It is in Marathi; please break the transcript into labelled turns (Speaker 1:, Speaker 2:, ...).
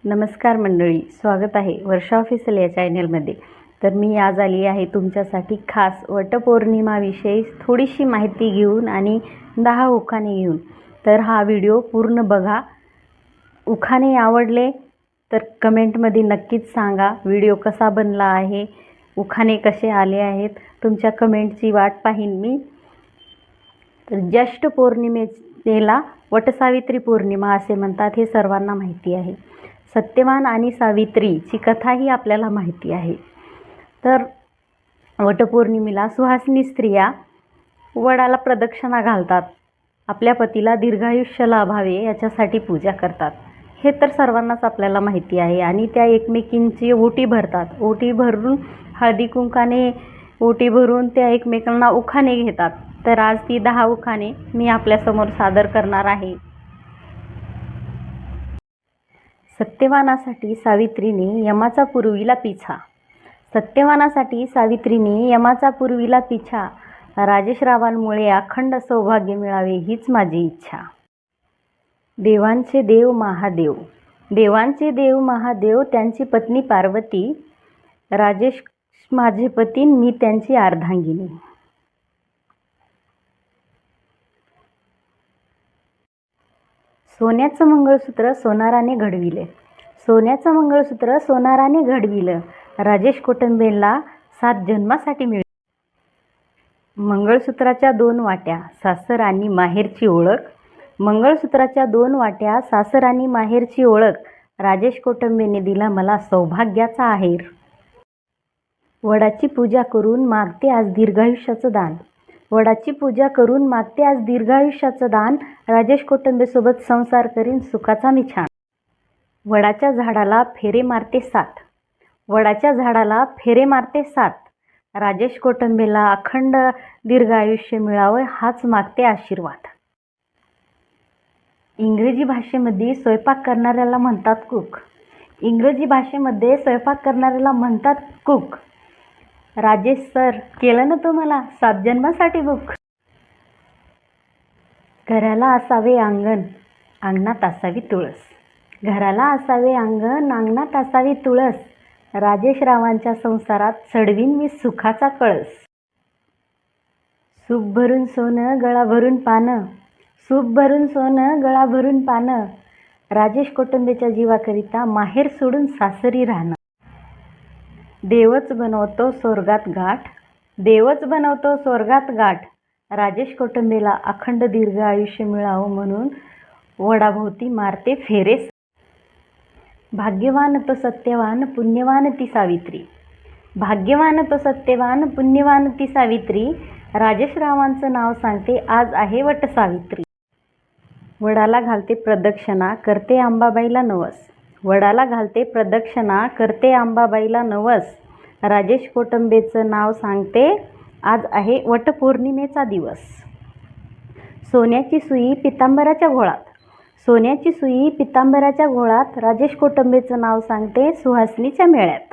Speaker 1: नमस्कार मंडळी, स्वागत आहे वर्षा ऑफिशियल या चॅनलमध्ये। तर मी आज आली आहे तुमच्यासाठी खास वटपौर्णिमाविषयी थोडीशी माहिती घेऊन आणि 10 उखाणे घेऊन। तर हा व्हिडिओ पूर्ण बघा। उखाणे आवडले तर कमेंटमध्ये नक्कीच सांगा व्हिडिओ कसा बनला आहे, उखाणे कसे आले आहेत, तुमच्या कमेंटची वाट पाहीन मी। तर ज्येष्ठ पौर्णिमेला वटसावित्री पौर्णिमा असे म्हणतात, हे सर्वांना माहिती आहे। सत्यवान आणि सावित्रीची कथाही आपल्याला माहिती आहे। तर वटपौर्णिमेला सुहासिनी स्त्रिया वडाला प्रदक्षिणा घालतात, आपल्या पतीला दीर्घायुष्य लाभावे याच्यासाठी पूजा करतात, हे तर सर्वांनाच आपल्याला माहिती आहे। आणि त्या एकमेकींची ओटी भरतात, ओटी भरून हळदी कुंकाने ओटी भरून त्या एकमेकांना उखाणे घेतात। तर आज ती 10 उखाणे मी आपल्यासमोर सादर करणार आहे। सत्यवानासाठी सावित्रीने यमाचा पुरविला पिछा। सत्यवानासाठी सावित्रीने यमाचा पुरविला पिछा। राजेश्रावांमुळे अखंड सौभाग्य मिळावे हीच माझी इच्छा। देवांचे देव महादेव, देवांचे देव महादेव, त्यांची पत्नी पार्वती, राजेश माझे पती, मी त्यांची अर्धांगिनी। सोन्याचं मंगळसूत्र सोनाराने घडविले, सोन्याचं मंगळसूत्र सोनाराने घडविलं, राजेश कोटंबेला 7 जन्मासाठी मिळालं। मंगळसूत्राच्या 2 वाट्या सासर आणि माहेरची ओळख, मंगळसूत्राच्या 2 वाट्या सासर आणि माहेरची ओळख, राजेश कोटंबेने दिला मला सौभाग्याचा आहेर। वडाची पूजा करून मागते आज दीर्घायुष्याचं दान, वडाची पूजा करून मागते आज दीर्घायुष्याचं दान, राजेश कोटंबेसोबत संसार करीन सुखाचा मी छान। वडाच्या झाडाला फेरे मारते 7, वडाच्या झाडाला फेरे मारते 7, राजेश कोटंबेला अखंड दीर्घायुष्य मिळावं हाच मागते आशीर्वाद। इंग्रजी भाषेमध्ये स्वयंपाक करणाऱ्याला म्हणतात कुक, इंग्रजी भाषेमध्ये स्वयंपाक करणाऱ्याला म्हणतात कुक। राजेश सर, केलं ना तुम्हाला 7 जन्मासाठी बुक। घराला असावे अंगण, अंगणात असावी तुळस, घराला असावे अंगण, अंगणात असावी तुळस, राजेशरावांच्या संसारात चढवीन मी सुखाचा कळस। सूप भरून सोनं गळा भरून पानं, सूप भरून सोनं गळा भरून पानं, राजेश कोटंबेच्या जीवाकरिता माहेर सोडून सासरी राहणं। देवच बनवतो स्वर्गात गाठ, देवच बनवतो स्वर्गात गाठ, राजेश कोटंबेला अखंड दीर्घ आयुष्य मिळावं म्हणून वडाभोवती मारते फेरे। भाग्यवान तो सत्यवान, पुण्यवान ती सावित्री, भाग्यवान तो सत्यवान, पुण्यवान ती सावित्री, राजेशरावांचं नाव सांगते आज आहे वटसावित्री। वडाला घालते प्रदक्षिणा करते अंबाबाईला नवस, वडाला घालते प्रदक्षिणा करते अंबाबाईला नवस, राजेश कोटंबेचं नाव सांगते आज आहे वटपौर्णिमेचा दिवस। सोन्याची सुई पितांबराच्या घोळात, सोन्याची सुई पितांबराच्या घोळात, राजेश कोटंबेचं नाव सांगते सुहासिनीच्या मेळ्यात।